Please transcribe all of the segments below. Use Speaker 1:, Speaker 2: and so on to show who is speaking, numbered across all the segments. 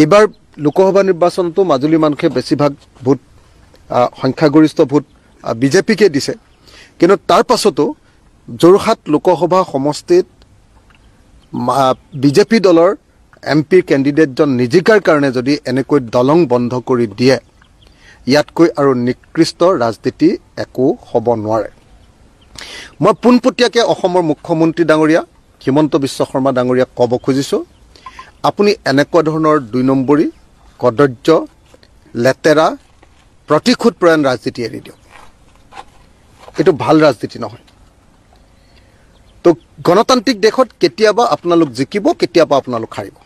Speaker 1: এইবাৰ লোকসভা নিৰ্বাচনতো মাজুলী মানুহে বেছিভাগ ভোট সংখ্যাগৰিষ্ঠ ভোট বিজেপিকে দিছে কিন্তু তাৰ পাছতো যোৰহাট লোকসভা সমষ্টিত বিজেপি দলৰ এমপি কেণ্ডিডেটজন নিজিকাৰ কাৰণে যদি এনেকৈ দলং বন্ধ কৰি দিয়ে ইয়াতকৈ আৰু নিকৃষ্ট ৰাজনীতি একো হ'ব নোৱাৰে মই পোনপটীয়াকৈ অসমৰ মুখ্যমন্ত্ৰী ডাঙৰীয়া হিমন্ত বিশ্ব শৰ্মা ডাঙৰীয়াক ক'ব খুজিছোঁ আপুনি এনেকুৱা ধৰণৰ 2 নম্বৰী কদৰ্য লেতেৰা প্ৰতিশোধপৰায়ণ ৰাজনীতি এৰি দিয়ক এটো ভাল ৰাজনীতি নহয় তো গণতান্ত্ৰিক দেশত কেতিয়াবা আপোনালোক জিকিব কেতিয়াবা আপোনালোক হাৰিব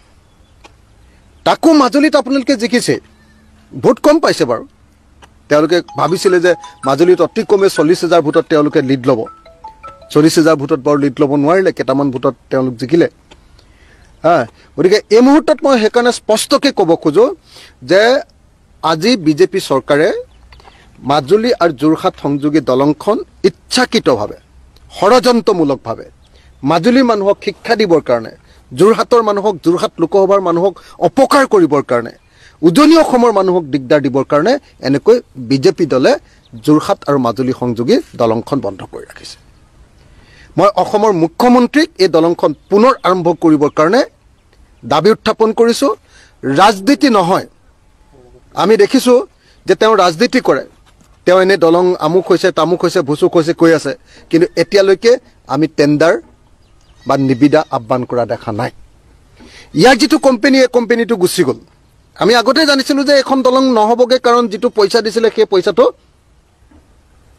Speaker 1: তাকো মাজুলীত আপোনালোকে জিকিছে ভোট কম পাইছে বাৰু তেওঁলোকে ভাবিছিলে যে মাজুলীত অতি কমে 40,000 ভোটত তেওঁলোকে লিড ল'ব 40,000 ভোটত বৰ লিড ল'ব নোৱাৰিলে কেইটামান ভোটত তেওঁলোক জিকিলে গতিকে এই মুহূৰ্তত মই সেইকাৰণে স্পষ্টকৈ ক'ব খোজো যে আজি বিজেপি চৰকাৰে মাজুলী আৰু যোৰহাট সংযোগী দলংখন ইচ্ছাকৃতভাৱে ষড়যন্ত্ৰমূলকভাৱে মাজুলীৰ মানুহক শিক্ষা দিবৰ কাৰণে যোৰহাটৰ মানুহক যোৰহাট লোকসভাৰ মানুহক অপকাৰ কৰিবৰ কাৰণে উজনি অসমৰ মানুহক দিগদাৰ দিবৰ কাৰণে এনেকৈ বিজেপি দলে যোৰহাট আৰু মাজুলী সংযোগী দলংখন বন্ধ কৰি ৰাখিছে মই অসমৰ মুখ্যমন্ত্ৰীক এই দলংখন পুনৰ আৰম্ভ কৰিবৰ কাৰণে দাবী উত্থাপন কৰিছোঁ ৰাজনীতি নহয় আমি দেখিছোঁ যে তেওঁ ৰাজনীতি কৰে তেওঁ এনে দলং আমুক হৈছে তামুক হৈছে ভুচুক হৈছে কৈ আছে কিন্তু এতিয়ালৈকে আমি টেণ্ডাৰ বা নিবিদা আহ্বান কৰা দেখা নাই ইয়াৰ যিটো কোম্পানী এই কোম্পানীটো গুচি গ'ল আমি আগতে জানিছিলোঁ যে এখন দলং নহ'বগৈ কাৰণ যিটো পইচা দিছিলে সেই পইচাটো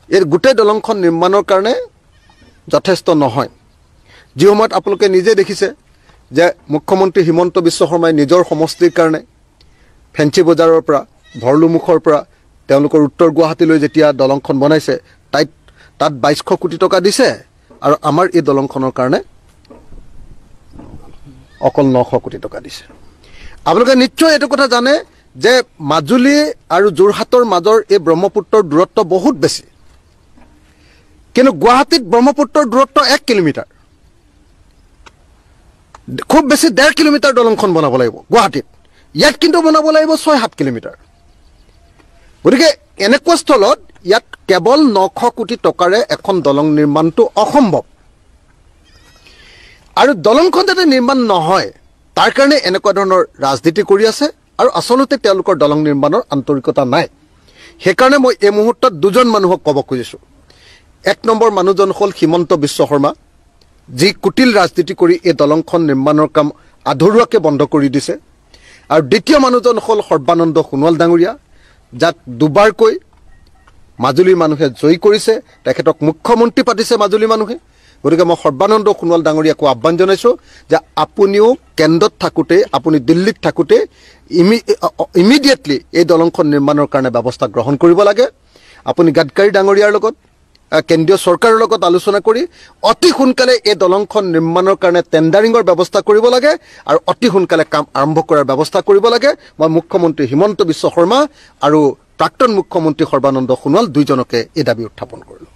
Speaker 1: এই গোটেই দলংখন নিৰ্মাণৰ কাৰণে যথেষ্ট নহয় যি সময়ত আপোনালোকে নিজে দেখিছে যে মুখ্যমন্ত্ৰী হিমন্ত বিশ্ব শৰ্মাই নিজৰ সমষ্টিৰ কাৰণে ফেঞ্চি বজাৰৰ পৰা ভৰলুমুখৰ পৰা তেওঁলোকৰ উত্তৰ গুৱাহাটীলৈ যেতিয়া দলংখন বনাইছে তাত 2200 কোটি টকা দিছে আৰু আমাৰ এই দলংখনৰ কাৰণে অকল 900 কোটি টকা দিছে আপোনালোকে নিশ্চয় এইটো কথা জানে যে মাজুলী আৰু যোৰহাটৰ মাজৰ এই ব্ৰহ্মপুত্ৰৰ দূৰত্ব বহুত বেছি কিন্তু গুৱাহাটীত ব্ৰহ্মপুত্ৰৰ দূৰত্ব 1 কিলোমিটাৰ খুব বেছি 1.5 কিলোমিটাৰ দলংখন বনাব লাগিব গুৱাহাটীত ইয়াত কিন্তু বনাব লাগিব 6-7 কিলোমিটাৰ গতিকে এনেকুৱা স্থলত ইয়াত কেৱল 900 কোটি টকাৰে এখন দলং নিৰ্মাণটো অসম্ভৱ আৰু দলংখন যাতে নিৰ্মাণ নহয় তাৰ কাৰণে এনেকুৱা ধৰণৰ ৰাজনীতি কৰি আছে আৰু আচলতে তেওঁলোকৰ দলং নিৰ্মাণৰ আন্তৰিকতা নাই সেইকাৰণে মই এই মুহূৰ্তত দুজন মানুহক ক'ব খুজিছোঁ 1 নম্বৰ মানুহজন হ'ল হিমন্ত বিশ্ব শৰ্মা যি কুটিল ৰাজনীতি কৰি এই দলংখন নিৰ্মাণৰ কাম আধৰুৱাকৈ বন্ধ কৰি দিছে আৰু দ্বিতীয় মানুহজন হ'ল সৰ্বানন্দ সোণোৱাল ডাঙৰীয়া যাক দুবাৰকৈ মাজুলীৰ মানুহে জয়ী কৰিছে তেখেতক মুখ্যমন্ত্ৰী পাতিছে মাজুলী মানুহে গতিকে মই সৰ্বানন্দ সোণোৱাল ডাঙৰীয়াকো আহ্বান জনাইছোঁ যে আপুনিও কেন্দ্ৰত থাকোঁতে আপুনি দিল্লীত থাকোঁতে ইমিডিয়েটলি এই দলংখন নিৰ্মাণৰ কাৰণে ব্যৱস্থা গ্ৰহণ কৰিব লাগে আপুনি গাডকাৰী ডাঙৰীয়াৰ লগত কেন্দ্ৰীয় চৰকাৰৰ লগত আলোচনা কৰি অতি সোনকালে এই দলংখন নিৰ্মাণৰ কাৰণে টেণ্ডাৰিঙৰ ব্যৱস্থা কৰিব লাগে আৰু অতি সোনকালে কাম আৰম্ভ কৰাৰ ব্যৱস্থা কৰিব লাগে মই মুখ্যমন্ত্ৰী হিমন্ত বিশ্ব শৰ্মা আৰু প্ৰাক্তন মুখ্যমন্ত্ৰী সৰ্বানন্দ সোণোৱাল দুইজনকে এই দাবী উত্থাপন কৰিলোঁ